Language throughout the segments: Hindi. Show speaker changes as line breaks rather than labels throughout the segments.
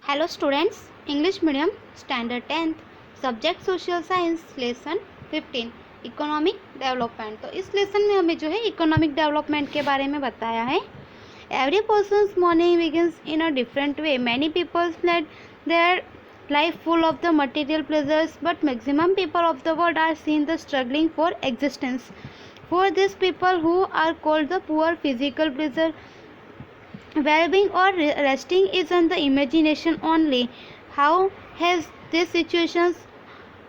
Hello students, English medium standard 10th subject social science lesson 15 economic development. तो इस लेसन में हमें जो है इकोनॉमिक डेवलपमेंट के बारे में बताया है। Every persons morning begins in a different way. Many peoples led their life full of the material pleasures, but maximum people of the world are seen the struggling for existence. For these people who are called the poor, physical pleasure, well-being or resting is in the imagination only. How has this situations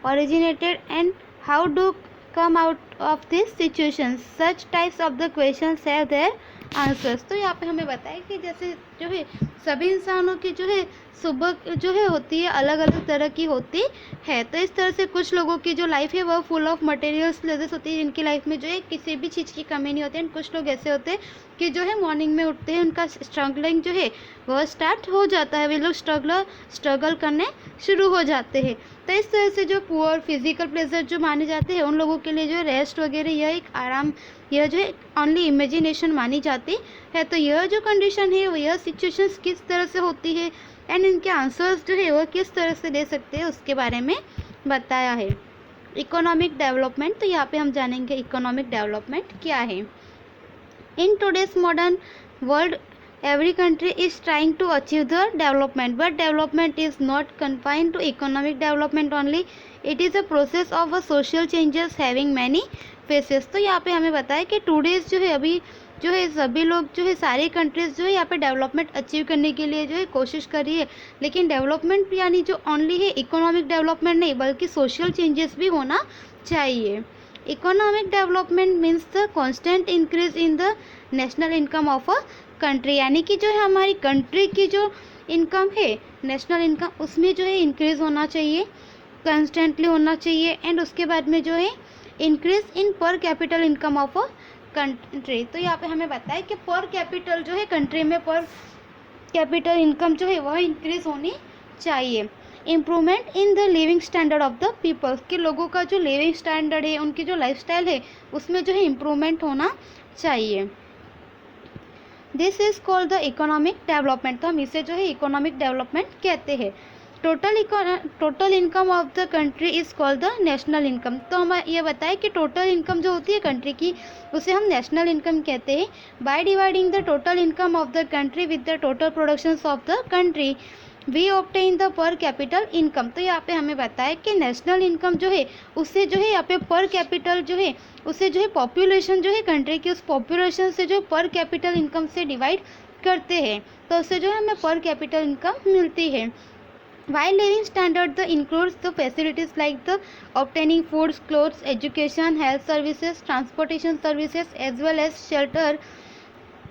originated and how do come out of these situations? Such types of the questions have their answers. तो यहाँ पे हमें बताया कि जैसे जो है सभी इंसानों की जो है सुबह जो है होती है अलग अलग तरह की होती है। तो इस तरह से कुछ लोगों की जो लाइफ है वह फुल ऑफ मटेरियल्स प्लेजेस होती है, जिनकी लाइफ में जो है किसी भी चीज़ की कमी नहीं होती है। कुछ लोग ऐसे होते हैं कि जो है मॉर्निंग में उठते हैं, उनका स्ट्रगलिंग जो है वह स्टार्ट हो जाता है, वे लोग स्ट्रगल करने शुरू हो जाते हैं। तो इस तरह से जो पुअर फिजिकल प्लेजर जो माने जाते हैं उन लोगों के लिए जो है रेस्ट वगैरह यह एक आराम, यह जो है ओनली इमेजिनेशन मानी जाती है। तो यह जो कंडीशन है यह सिचुएशंस किस तरह से होती है एंड इनके आंसर्स जो है वह किस तरह से दे सकते हैं उसके बारे में बताया है। इकोनॉमिक डेवलपमेंट, तो यहाँ पे हम जानेंगे इकोनॉमिक डेवलपमेंट क्या है। In today's modern world every country is trying to achieve the development, but development is not confined to economic development only. It is a process of a social changes having many phases. तो यहाँ पे हमें बताया कि टूडेज जो है अभी जो है सभी लोग जो है सारी कंट्रीज जो है यहाँ पे डेवलपमेंट अचीव करने के लिए जो है कोशिश कर रही है, लेकिन डेवलपमेंट यानी जो ओनली है इकोनॉमिक डेवलपमेंट नहीं बल्कि सोशल चेंजेस भी होना चाहिए। Economic development means the constant increase in the national income of a country, यानी कि जो है हमारी कंट्री की जो इनकम है नेशनल इनकम उसमें जो है इंक्रीज होना चाहिए, कंस्टेंटली होना चाहिए। एंड उसके बाद में जो है इंक्रीज इन पर capital income of a country. तो यहाँ पे हमें बताया कि पर कैपिटल जो है कंट्री में पर कैपिटल इनकम जो है वह इंक्रीज होनी चाहिए। Improvement in the living standard of the peoples, के लोगों का जो लिविंग स्टैंडर्ड है उनकी जो लाइफस्टाइल है उसमें जो है इम्प्रूवमेंट होना चाहिए। This is called the economic development. तो हम इसे जो है इकोनॉमिक डेवलपमेंट कहते हैं। Total income of the country is called the national income. तो हम ये बताएं कि टोटल इनकम जो होती है कंट्री की उसे हम नेशनल इनकम कहते हैं। By dividing the total income of the country with the total productions of the country we obtain the per capital income. तो यहाँ पे हमें बताया कि नेशनल इनकम जो है उससे जो है यहाँ पे पर कैपिटल जो है उसे जो है पॉपुलेशन जो है कंट्री की उस पॉपुलेशन से जो पर कैपिटल इनकम से डिवाइड करते हैं, तो उससे जो है हमें पर कैपिटल इनकम मिलती है। While living standard the includes the facilities like the obtaining foods, clothes, education, health services, transportation services as well as shelter.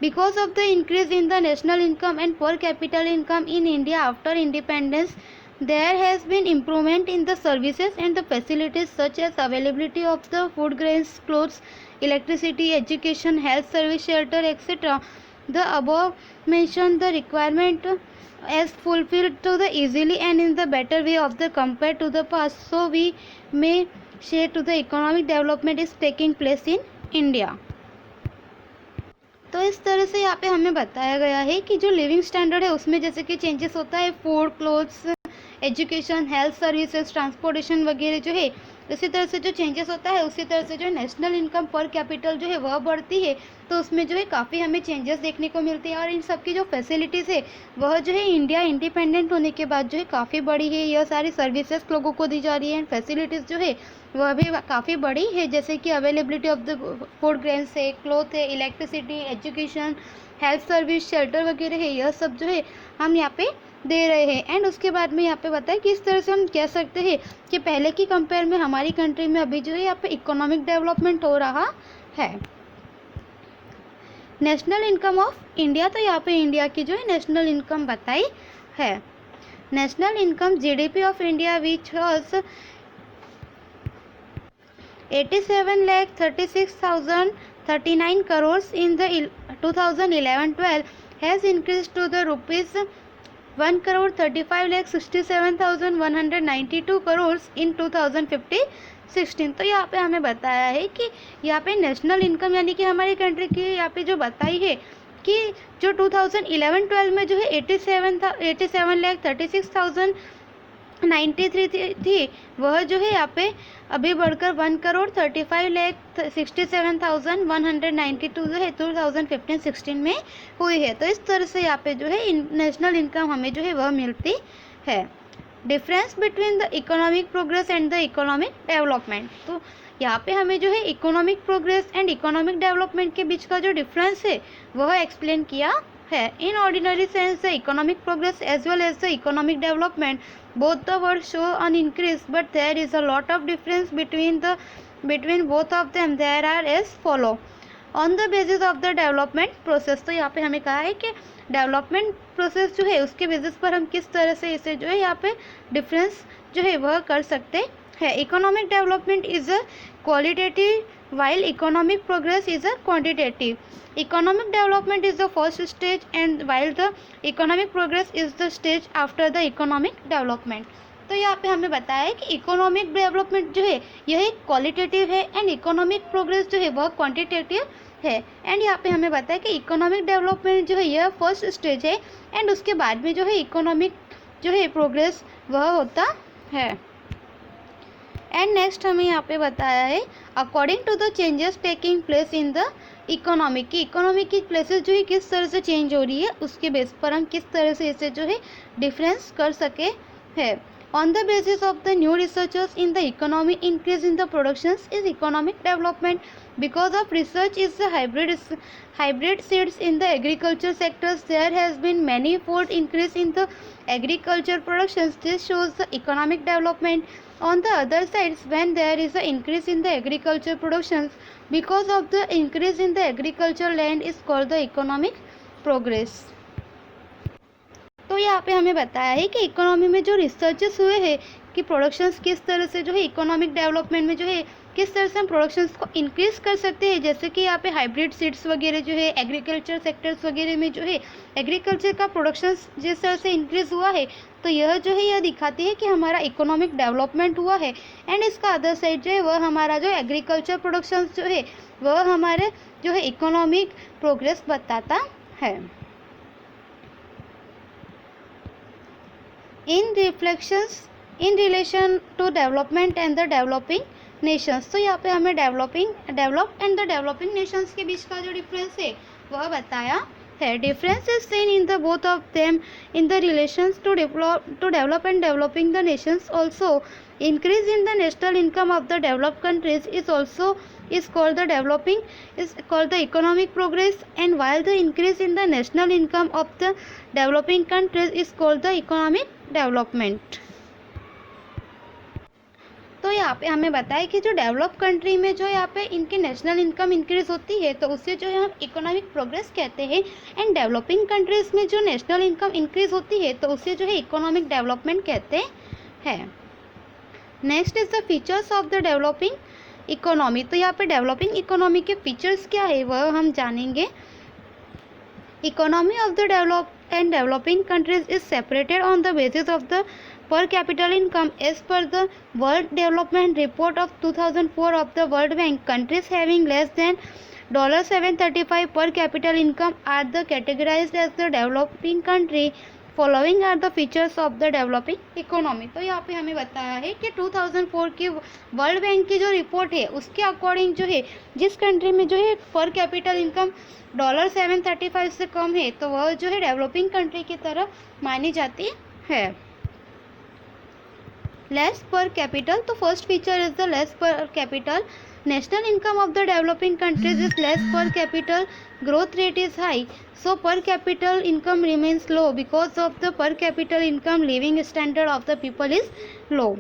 Because of the increase in the national income and per capita income in India after independence, there has been improvement in the services and the facilities such as availability of the food, grains, clothes, electricity, education, health service, shelter, etc. The above mentioned the requirement as fulfilled to the easily and in the better way of the compared to the past. So we may say to the economic development is taking place in India. तो इस तरह से यहाँ पे हमें बताया गया है कि जो लिविंग स्टैंडर्ड है उसमें जैसे कि चेंजेस होता है, food, clothes, education, health services, transportation वगैरह जो है इसी तरह से जो चेंजेस होता है उसी तरह से जो नेशनल इनकम पर कैपिटल जो है वह बढ़ती है। तो उसमें जो है काफ़ी हमें चेंजेस देखने को मिलती है और इन सब की जो फैसिलिटीज़ है वह जो है इंडिया इंडिपेंडेंट होने के बाद जो है काफ़ी बड़ी है। यह सारी सर्विसेज लोगों को दी जा रही है एंड फैसिलिटीज़ जो है वह भी काफ़ी बड़ी है, जैसे कि availability of the food, grains है, क्लोथ है, electricity, education, health service, shelter वगैरह है, यह सब जो है हम यहाँ पे दे रहे हैं। एंड उसके बाद में यहाँ पे बताया कि इस तरह से हम कह सकते हैं कि पहले की कंपेयर में हमारी कंट्री में अभी जो है यहाँ पे इकोनॉमिक डेवलपमेंट हो रहा है। नेशनल इनकम ऑफ इंडिया, तो यहाँ पे इंडिया की जो है नेशनल इनकम बताई है। National income GDP of India which was 87,36,039 crores in the 2011-12 has increased to the rupees 1,35,67,192 crores in 2015-16। तो यहाँ पे हमें बताया है कि यहाँ पे नेशनल इनकम यानी कि हमारी कंट्री की यहाँ पे जो बताई है कि जो 2011-12 में जो है 87,36,093 थी, वह जो है यहाँ पे अभी बढ़कर 1,35,67,192 जो है 2015-16 में हुई है। तो इस तरह से यहाँ पे जो है नेशनल इनकम हमें जो है वह मिलती है। Difference between the economic progress and the economic development, तो यहाँ पे हमें जो है economic progress and economic development के बीच का जो डिफरेंस है वह एक्सप्लेन किया है। In ordinary sense the economic progress as well as the economic development both the word show an increase, but there is a lot of difference between both of them. There are as follow. On the basis of the development process, तो यहाँ पे हमें कहा है कि डेवलपमेंट प्रोसेस जो है उसके बेसिस पर हम किस तरह से इसे जो है यहाँ पे डिफरेंस जो है वह कर सकते हैं। Economic development is a qualitative while economic progress is a quantitative. Economic development is the first stage and while the economic progress is the stage after the economic development. तो यहाँ पे हमें बताया है कि इकोनॉमिक डेवलपमेंट जो है यह एक क्वालिटेटिव है एंड इकोनॉमिक प्रोग्रेस जो है वह क्वांटिटेटिव है। एंड यहाँ पे हमें बताया कि इकोनॉमिक डेवलपमेंट जो है यह फर्स्ट स्टेज है एंड उसके बाद में जो है इकोनॉमिक जो है प्रोग्रेस वह होता है। एंड नेक्स्ट हमें यहाँ पे बताया है according to the changes taking place in the economy की इकोनॉमी की प्लेसेस जो है किस तरह से चेंज हो रही है, उसके बेस पर हम किस तरह से इसे जो है डिफरेंस कर सके है। On the basis of the new researches in the economy, increase in the productions is economic development. Because of research is the hybrid seeds in the agriculture sectors, there has been manifold increase in the agriculture productions. This shows the economic development. On the other side, when there is an increase in the agriculture productions, because of the increase in the agriculture land is called the economic progress. तो यहाँ पे हमें बताया है कि इकोनॉमी में जो रिसर्चेस हुए हैं कि प्रोडक्शंस किस तरह से जो है इकोनॉमिक डेवलपमेंट में जो है किस तरह से हम प्रोडक्शंस को इंक्रीज कर सकते हैं। जैसे कि यहाँ पे हाइब्रिड सीड्स वगैरह जो है एग्रीकल्चर सेक्टर्स वगैरह में जो है एग्रीकल्चर का प्रोडक्शंस जिस तरह से इंक्रीज हुआ है, तो यह जो है यह दिखाती है कि हमारा इकोनॉमिक डेवलपमेंट हुआ है। एंड इसका अदर साइड जो है वह हमारा जो एग्रीकल्चर प्रोडक्शंस जो है वह हमारे जो है इकोनॉमिक प्रोग्रेस बताता है। In reflections in relation to development and the developing nations, तो यहाँ पे हमें develop and the developing nations के बीच का जो डिफरेंस है वह बताया है। Difference is seen in the both of them in the relations to develop and developing the nations also. Increase in the national income of the developed countries is called the economic progress, and while the increase in the national income of the developing countries is called the economic development. तो यहाँ पे हमें बताया कि जो डेवलप कंट्री में जो यहाँ पे इनकी नेशनल इनकम इंक्रीज होती है तो उससे जो है हम इकोनॉमिक प्रोग्रेस कहते हैं। एंड डेवलपिंग कंट्रीज में जो नेशनल इनकम इंक्रीज होती है तो उससे जो है इकोनॉमिक डेवलपमेंट कहते हैं। Next is the features of the developing economy, तो यहाँ पे डेवलपिंग इकोनॉमी के फीचर्स क्या है वह हम जानेंगे। Economy of the developing countries is separated on the basis of the per capita income as per the World Development Report of 2004 of the World Bank. Countries having less than $735 per capita income are the categorized as the developing country. Following are the features of the developing economy. तो यहाँ पे हमें बताया है कि 2004 की वर्ल्ड बैंक की जो रिपोर्ट है उसके अकॉर्डिंग जो है जिस कंट्री में जो है पर कैपिटल इनकम $735 से कम है तो वह जो है डेवलपिंग कंट्री की तरह मानी जाती है। लेस पर कैपिटल, तो first feature is the less per capital. National income of the developing countries is less per capital, growth rate is high, so per capital income remains low because of the per capital income living standard of the people is low.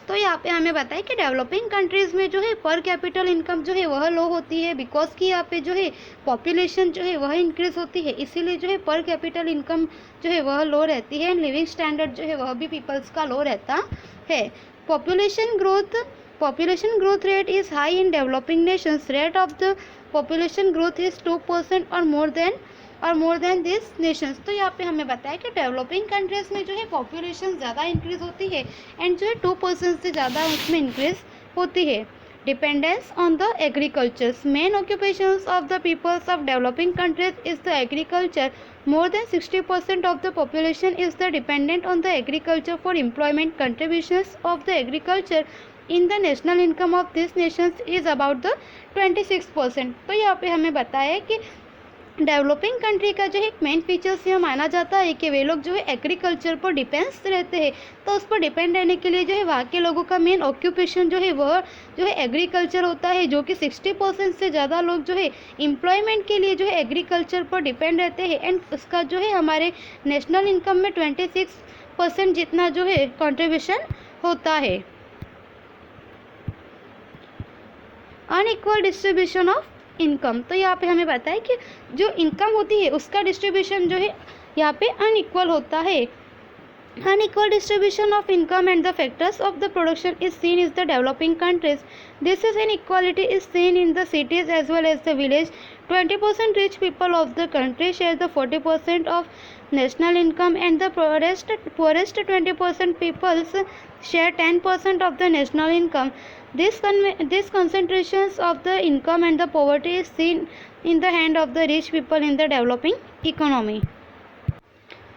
तो यहाँ पे हमें बताया कि डेवलपिंग कंट्रीज़ में जो है पर कैपिटल इनकम जो है वह लो होती है बिकॉज कि यहाँ पे जो है पॉपुलेशन जो है वह इंक्रीज होती है, इसीलिए जो है पर कैपिटल इनकम जो है वह लो रहती है एंड लिविंग स्टैंडर्ड जो है वह भी पीपल्स का लो रहता है। Population growth rate is high in developing nations. Rate of the population growth is 2% or more than these nations. तो यहाँ पे हमें बताया कि डेवलपिंग कंट्रीज में जो है पॉपुलेशन ज़्यादा इंक्रीज होती है एंड जो है 2% से ज़्यादा उसमें इंक्रीज होती है। dependence on the agriculture. Main occupations of the peoples of developing countries is the agriculture. More than 60% of the population is the dependent on the agriculture for employment. Contributions of the agriculture in the national income of these nations is about the 26%. तो यहाँ पे हमें बताया कि डेवलपिंग कंट्री का जो है एक मेन फीचर्स यह माना जाता है कि वे लोग जो है एग्रीकल्चर पर डिपेंड्स रहते हैं। तो उस पर डिपेंड रहने के लिए जो है वहाँ के लोगों का मेन ऑक्यूपेशन जो है वह जो है एग्रीकल्चर होता है, जो कि 60% से ज़्यादा लोग जो है एम्प्लॉयमेंट के लिए जो है एग्रीकल्चर पर डिपेंड रहते हैं। एंड उसका जो है हमारे नेशनल इनकम में 26% जितना जो है कॉन्ट्रीब्यूशन होता है। अनइक्वल डिस्ट्रीब्यूशन ऑफ इनकम, तो यहाँ पे हमें पता है कि जो इनकम होती है उसका डिस्ट्रीब्यूशन जो है यहाँ पे अनइक्वल होता है। Unequal distribution of income and the factors of the production is seen is the developing countries. This is inequality is seen in the cities as well as the village. 20% rich people of the country share the 40% of national income and the poorest 20% peoples share 10% of the national income. This concentrations of the income and the poverty is seen in the hand of the rich people in the developing economy.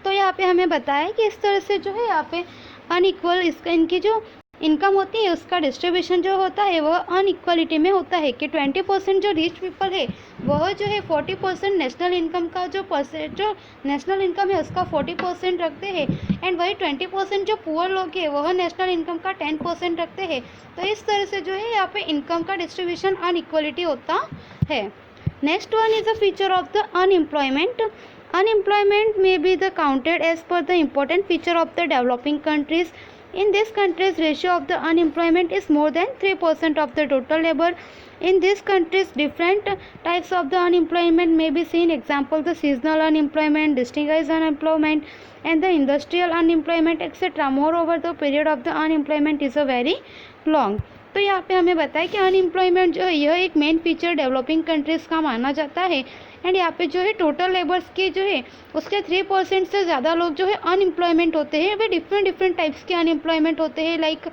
तो यहाँ पे हमें बताया कि इस तरह से जो है यहाँ पे अनइक्वल इसका इनकी जो इनकम होती है उसका डिस्ट्रीब्यूशन जो होता है वह अनइक्वलिटी में होता है कि 20% जो रिच पीपल है वह जो है 40% नेशनल इनकम का जो नेशनल इनकम है उसका 40% रखते हैं। एंड वही 20% जो पुअर लोग हैं वह नेशनल इनकम का 10% रखते हैं। तो इस तरह से जो है यहाँ पे इनकम का डिस्ट्रीब्यूशन अनइक्वलिटी होता है। Next one is a feature of the unemployment. Unemployment may be the counted as per the important feature of the developing countries. In these countries, ratio of the unemployment is more than 3% of the total labor. In these countries, different types of the unemployment may be seen. Example, the seasonal unemployment, distinguished unemployment, and the industrial unemployment, etc. Moreover, the period of the unemployment is a very long. तो यहाँ पे हमें बताया कि अनएम्प्लॉयमेंट जो है यह एक मेन फीचर डेवलपिंग कंट्रीज़ का माना जाता है। एंड यहाँ पे जो है टोटल लेबर्स के जो है उसके 3% से ज़्यादा लोग जो है अनएम्प्लॉयमेंट होते हैं। वे डिफरेंट टाइप्स के अनएम्प्लॉयमेंट होते हैं, लाइक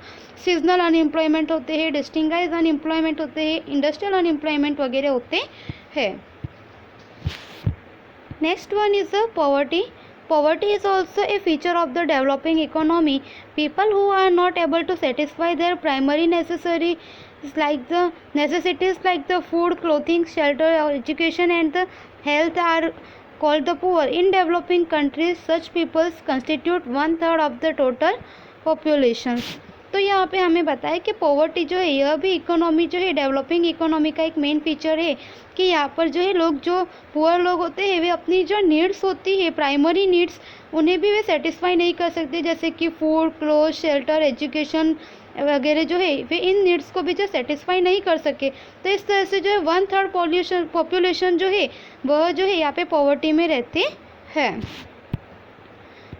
सीजनल अनएम्प्लॉयमेंट होते हैं, डिस्टिंगाइज अनएम्प्लॉयमेंट होते हैं, इंडस्ट्रियल अनएम्प्लॉयमेंट वगैरह होते हैं। Next one is poverty. Poverty is also a feature of the developing economy. People who are not able to satisfy their primary necessities like the food, clothing, shelter, education and the health are called the poor. In developing countries, such peoples constitute 1/3 of the total population. तो यहाँ पे हमें बताया कि पॉवर्टी जो है यह भी इकोनॉमी जो है डेवलपिंग इकोनॉमी का एक मेन फीचर है कि यहाँ पर जो है लोग जो पुअर लोग होते हैं वे अपनी जो नीड्स होती है प्राइमरी नीड्स उन्हें भी वे सेटिस्फाई नहीं कर सकते, जैसे कि फूड, क्लोथ, शेल्टर, एजुकेशन वगैरह जो है वे इन नीड्स को भी जो सेटिस्फाई नहीं कर सके। तो इस तरह से जो है 1/3 पॉपुलेशन जो है वह जो है यहाँ पे पॉवर्टी में रहते हैं।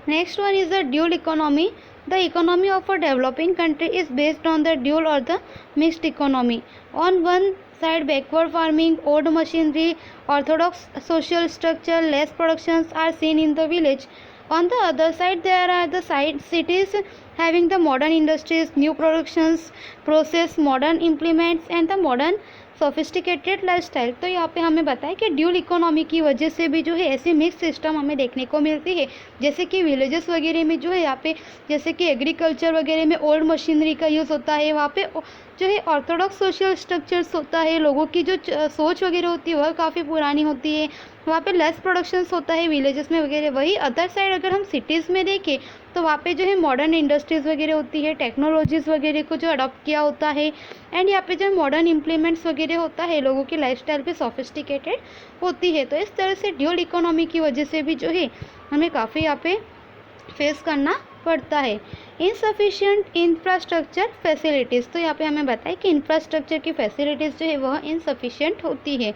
Next one is the dual economy. The economy of a developing country is based on the dual or the mixed economy. On one side, backward farming, old machinery, orthodox social structure, less productions are seen in the village. On the other side, there are the cities having the modern industries, new productions, process, modern implements and the modern sophisticated lifestyle. तो यहाँ पे हमें बताया कि ड्यूल इकोनॉमी की वजह से भी जो है ऐसी मिक्स सिस्टम हमें देखने को मिलती है, जैसे कि विलेजेस वगैरह में जो है यहाँ पे जैसे कि एग्रीकल्चर वगैरह में ओल्ड मशीनरी का यूज़ होता है, वहाँ पे जो है ऑर्थोडॉक्स सोशल स्ट्रक्चर्स होता है, लोगों की जो सोच वगैरह होती है वह काफ़ी पुरानी होती है, वहाँ पे लेस प्रोडक्शंस होता है विलेजेस में वगैरह। वही अदर साइड अगर हम सिटीज़ में देखें तो वहाँ पे जो है मॉडर्न इंडस्ट्रीज़ वगैरह होती है, टेक्नोलॉजीज़ वगैरह को जो अडॉप्ट किया होता है एंड यहाँ पे जो मॉडर्न इम्प्लीमेंट्स वगैरह होता है, लोगों की लाइफस्टाइल भी सोफिस्टिकेटेड होती है। तो इस तरह से ड्यूल इकोनॉमी की वजह से भी जो है हमें काफ़ी यहाँ पे फेस करना पड़ता है। Insufficient infrastructure facilities. तो यहाँ पे हमें बताया कि इंफ्रास्ट्रक्चर की फैसिलिटीज़ जो है वह इनसफिशिएंट होती है।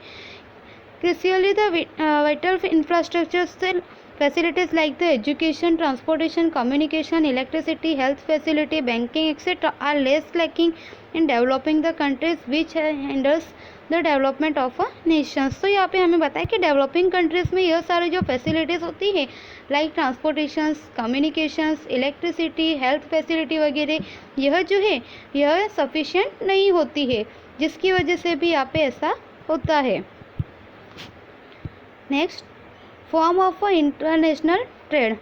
Crucially the vital infrastructure facilities like the education, transportation, communication, electricity, health facility, banking, etc. are less lacking in developing the countries, which hinders the development of a nation. तो यहाँ पे हमें बताया कि डेवलपिंग कंट्रीज़ में यह सारी जो फैसिलिटीज़ होती है like transportations, communications, electricity, health facility वगैरह, यह जो है यह सफिशिएंट नहीं होती है। जिसकी वजह से भी यहाँ पे ऐसा होता है। Next, form of international trade.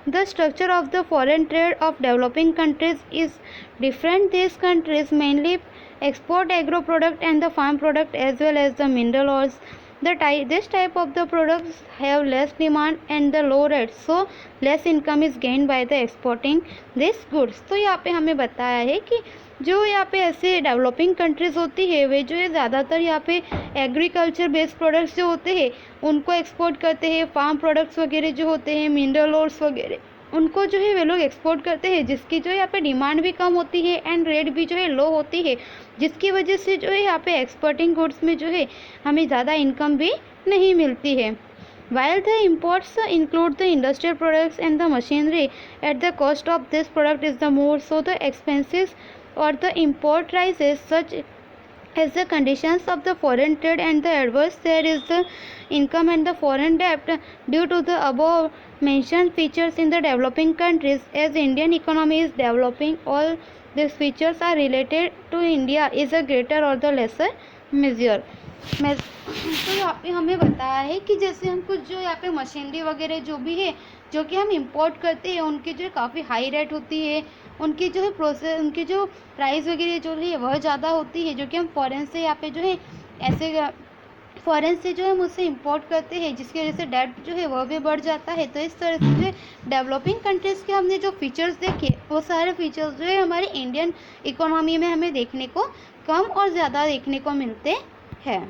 The structure of the foreign trade of developing countries is different. These countries mainly export agro product and the farm product as well as the mineral oils. This type of the products have less demand and the low rates, so less income is gained by the exporting these goods. तो यहाँ पे हमें बताया है कि जो यहाँ पे ऐसे डेवलपिंग कंट्रीज़ होती है वे जो है ज़्यादातर यहाँ पे एग्रीकल्चर बेस्ड प्रोडक्ट्स जो होते हैं उनको एक्सपोर्ट करते हैं। फार्म प्रोडक्ट्स वगैरह जो होते हैं, मिनरल ऑयल्स वगैरह, उनको जो है वे लोग एक्सपोर्ट करते हैं, जिसकी जो है यहाँ पे डिमांड भी कम होती है एंड रेट भी जो है लो होती है, जिसकी वजह से जो है यहाँ पे एक्सपोर्टिंग गुड्स में जो है हमें ज़्यादा इनकम भी नहीं मिलती है। While the imports include the industrial products and the machinery, at the cost of this product is the more, so the expenses or the import rises such as the conditions of the foreign trade and the adverse there is the income and the foreign debt. Due to the above mentioned features in the developing countries, as Indian economy is developing, all these features are related to India is a greater or the lesser measure. तो यहाँ पे हमें बताया है कि जैसे हम कुछ जो यहाँ पे मशीनरी वगैरह जो भी है जो कि हम इंपोर्ट करते हैं उनकी जो है काफ़ी हाई रेट होती है, उनकी जो है प्रोसेस, उनकी जो प्राइस वगैरह जो है वह ज़्यादा होती है, जो कि हम फॉरेन से यहाँ पे जो है ऐसे फॉरेन से जो है हम उससे इंपोर्ट करते हैं, जिसकी वजह से डेट जो है वह भी बढ़ जाता है। तो इस तरह से जो है डेवलपिंग कंट्रीज़ के हमने जो फीचर्स देखे वो सारे फीचर्स जो है हमारे इंडियन इकोनॉमी में हमें देखने को कम और ज़्यादा देखने को मिलते हैं।